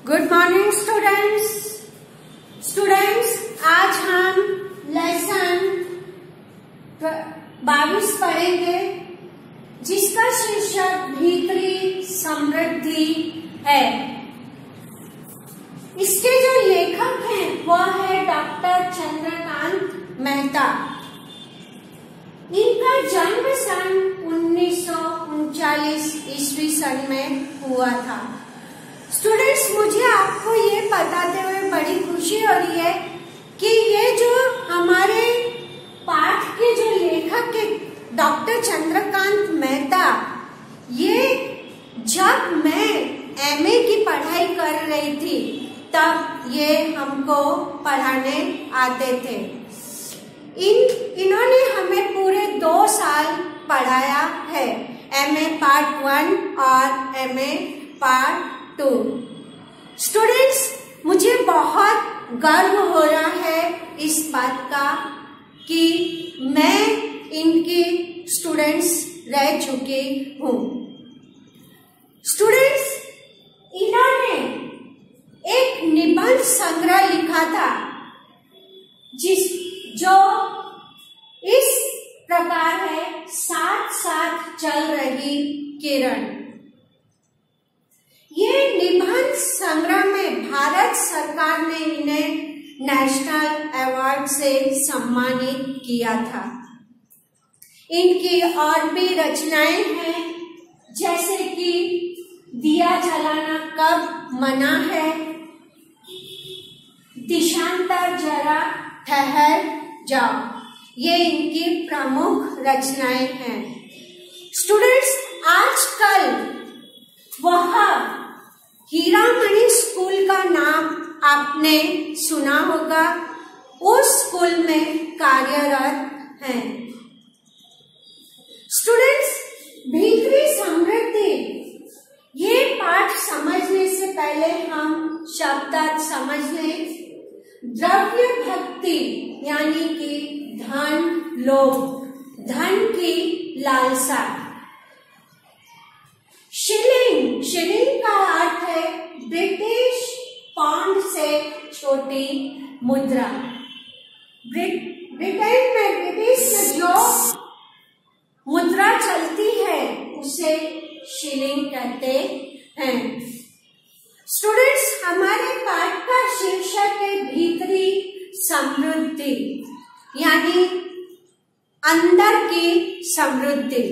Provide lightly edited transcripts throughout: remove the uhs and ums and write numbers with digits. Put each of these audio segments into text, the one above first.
Good morning students, आज हम lesson 22 पढ़ेंगे जिसका शीर्षक भीतरी समृद्धि है। इसके जो लेखक हैं वह है डॉक्टर चंद्रकांत मेहता। इनका जन्म सन 1939 ईस्वी सन में हुआ था। स्टूडेंट्स, मुझे आपको ये बताते हुए बड़ी खुशी हो रही है कि ये जो हमारे पाठ के जो लेखक है डॉक्टर चंद्रकांत मेहता, ये जब मैं एमए की पढ़ाई कर रही थी तब ये हमको पढ़ाने आते थे। इन्होंने हमें पूरे 2 साल पढ़ाया है, एमए पार्ट 1 और एमए पार्ट 2। स्टूडेंट्स, मुझे बहुत गर्व हो रहा है इस बात का कि मैं इनकी स्टूडेंट्स रह चुकी हूँ। स्टूडेंट्स, इन्होंने एक निबंध संग्रह लिखा था जो इस प्रकार है, साथ साथ चल रही किरण। ये निबंध संग्रह में भारत सरकार ने इन्हें नेशनल अवार्ड से सम्मानित किया था। इनकी और भी रचनाएं हैं, जैसे कि दिया जलाना कब मना है, दिशांतर जरा ठहर जाओ, ये इनकी प्रमुख रचनाएं हैं। स्टूडेंट्स, आजकल वह हीरामणि स्कूल का नाम आपने सुना होगा, उस स्कूल में कार्यरत हैं। स्टूडेंट्स, भीतरी समृद्धि, ये पाठ समझने से पहले हम शब्दार्थ समझ लें। द्रव्य भक्ति यानी कि धन लोभ, धन की लालसा। शिलिंग का अर्थ है ब्रिटिश पाउंड से छोटी मुद्रा। ब्रिटेन में, ब्रिटिश में जो मुद्रा चलती है उसे शिलिंग कहते हैं। स्टूडेंट्स, हमारे पाठ का शीर्षक है भीतरी समृद्धि यानी अंदर की समृद्धि।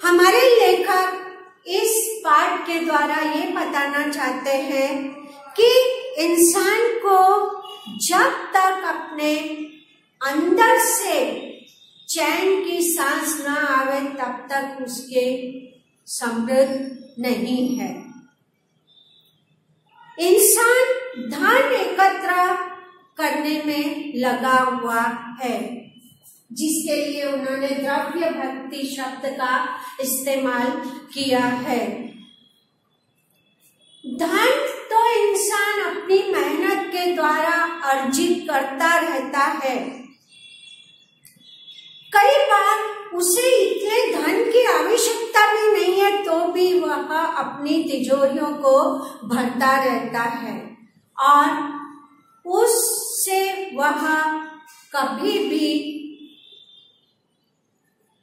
हमारे लेखक इस पाठ के द्वारा ये बताना चाहते हैं कि इंसान को जब तक अपने अंदर से चैन की सांस न आवे तब तक उसके समृद्ध नहीं है। इंसान धन एकत्र करने में लगा हुआ है, जिसके लिए उन्होंने द्रव्य भक्ति शब्द का इस्तेमाल किया है। धन तो इंसान अपनी मेहनत के द्वारा अर्जित करता रहता है। कई बार उसे इतने धन की आवश्यकता भी नहीं है तो भी वह अपनी तिजोरियों को भरता रहता है और उससे वह कभी भी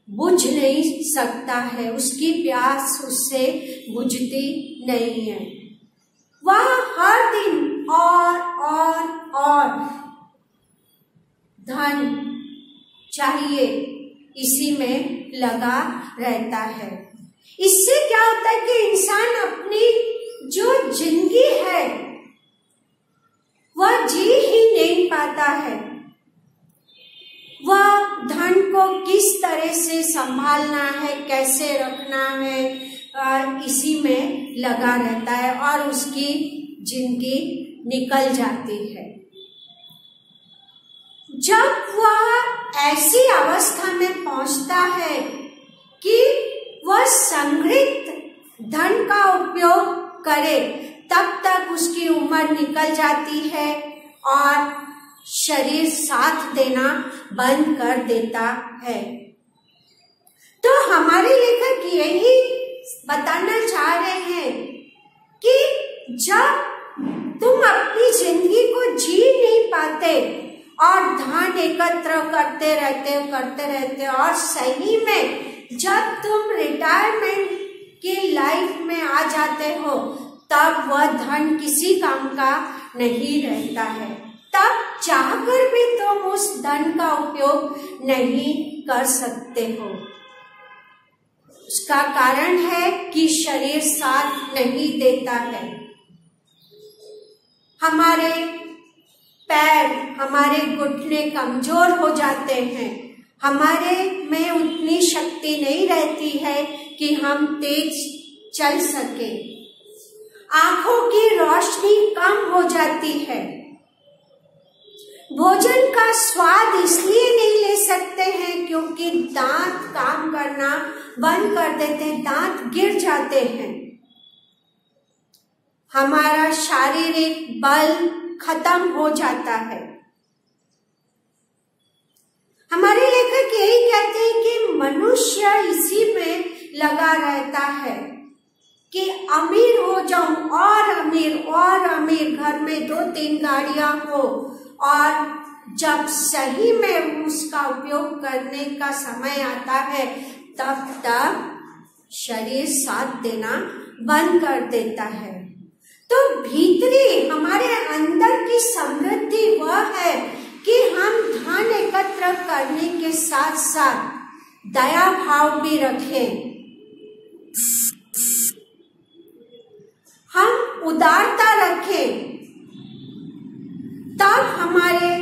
बुझ नहीं सकता है, उसकी प्यास उससे बुझती नहीं है। वह हर दिन और धन चाहिए इसी में लगा रहता है। इससे क्या होता है कि इंसान अपनी जो जिंदगी है वह जी ही नहीं पाता है। वह धन को किस तरह से संभालना है, कैसे रखना है, इसी में लगा रहता है और उसकी जिंदगी निकल जाती है। जब वह ऐसी अवस्था में पहुंचता है कि वह संग्रहित धन का उपयोग करे, तब तक उसकी उम्र निकल जाती है और शरीर साथ देना बंद कर देता है। तो हमारे लेखक यही बताना चाह रहे हैं कि जब तुम अपनी जिंदगी को जी नहीं पाते और धन एकत्र करते रहते और सही में जब तुम रिटायरमेंट की लाइफ में आ जाते हो तब वह धन किसी काम का नहीं रहता है। तब चाहकर भी तुम उस धन का उपयोग नहीं कर सकते हो। उसका कारण है कि शरीर साथ नहीं देता है। हमारे पैर, हमारे घुटने कमजोर हो जाते हैं। हमारे में उतनी शक्ति नहीं रहती है कि हम तेज चल सके। आंखों की रोशनी कम हो जाती है। भोजन का स्वाद इसलिए नहीं ले सकते हैं क्योंकि दांत काम करना बंद कर देते हैं, दांत गिर जाते हैं। हमारा शारीरिक बल खत्म हो जाता है। हमारे लेखक यही कहते हैं कि मनुष्य इसी में लगा रहता है कि अमीर हो जाऊं और अमीर, घर में 2-3 गाड़ियां हो, और जब सही में उसका उपयोग करने का समय आता है तब शरीर साथ देना बंद कर देता है। तो भीतरी हमारे अंदर की समृद्धि वह है कि हम धन एकत्र करने के साथ साथ दया भाव भी रखें। हम उदारता रखें, तब हमारे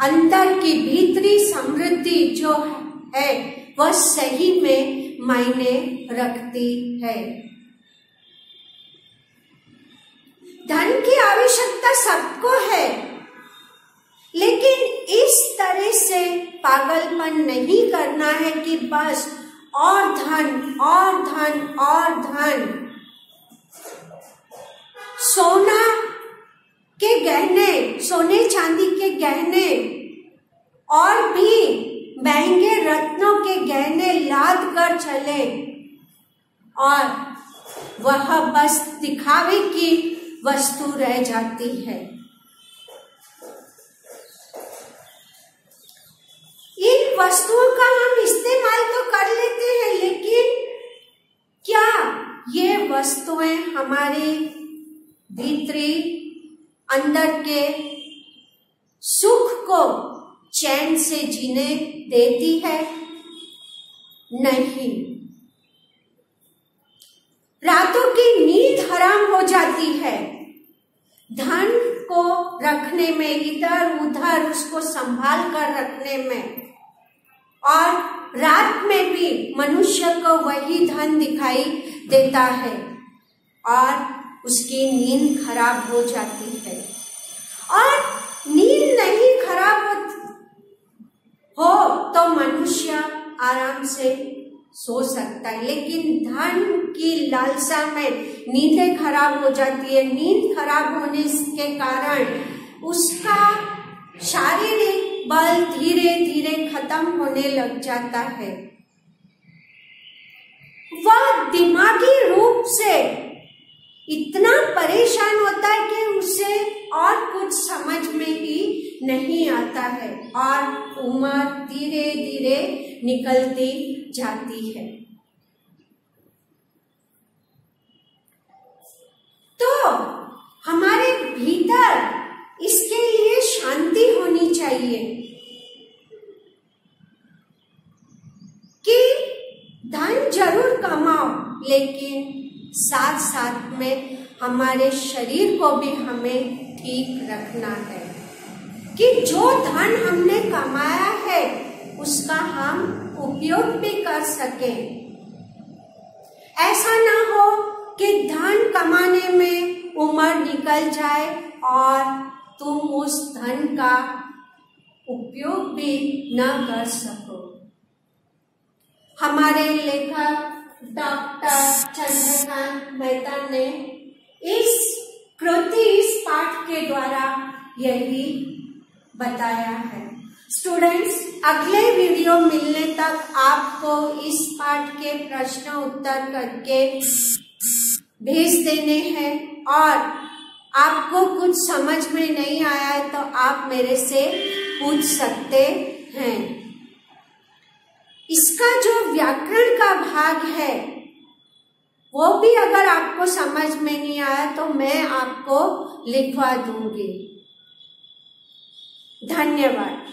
अंदर की भीतरी समृद्धि जो है वह सही में मायने रखती है। धन की आवश्यकता सबको है, लेकिन इस तरह से पागलपन नहीं करना है कि बस और धन और धन और धन। सोना के गहने, सोने चांदी के गहने और भी महंगे रत्नों के गहने लाद कर चले और वह बस दिखावे की वस्तु रह जाती है। इन वस्तुओं का हम इस्तेमाल तो कर लेते हैं, लेकिन क्या ये वस्तुएं हमारे भीतरी अंदर के सुख को चैन से जीने देती है? नहीं। रातों की नींद हराम हो जाती है। धन को रखने में, इधर उधर उसको संभाल कर रखने में, और रात में भी मनुष्य को वही धन दिखाई देता है और उसकी नींद खराब हो जाती है। और नींद नहीं खराब हो तो मनुष्य आराम से सो सकता है, लेकिन धन की लालसा में नींदें खराब हो जाती है। नींद खराब होने के कारण उसका शारीरिक बल धीरे धीरे खत्म होने लग जाता है। वह दिमागी रूप से इतना परेशान होता है कि उसे और कुछ समझ में ही नहीं आता है और उम्र धीरे धीरे निकलती जाती है। तो हमारे भीतर इसके लिए शांति होनी चाहिए कि धन जरूर कमाओ, लेकिन साथ साथ में हमारे शरीर को भी हमें ठीक रखना है कि जो धन हमने कमाया है उसका हम उपयोग भी कर सकें। ऐसा ना हो कि धन कमाने में उम्र निकल जाए और तुम उस धन का उपयोग भी न कर सको। हमारे लेखक डॉक्टर चंद्रकांत मेहता ने इस कृति, इस पाठ के द्वारा यही बताया है। स्टूडेंट्स, अगले वीडियो मिलने तक आपको इस पाठ के प्रश्न उत्तर करके भेज देने हैं, और आपको कुछ समझ में नहीं आया है तो आप मेरे से पूछ सकते हैं। इसका जो व्याकरण का भाग है वो भी अगर आपको समझ में नहीं आया तो मैं आपको लिखवा दूंगी। धन्यवाद।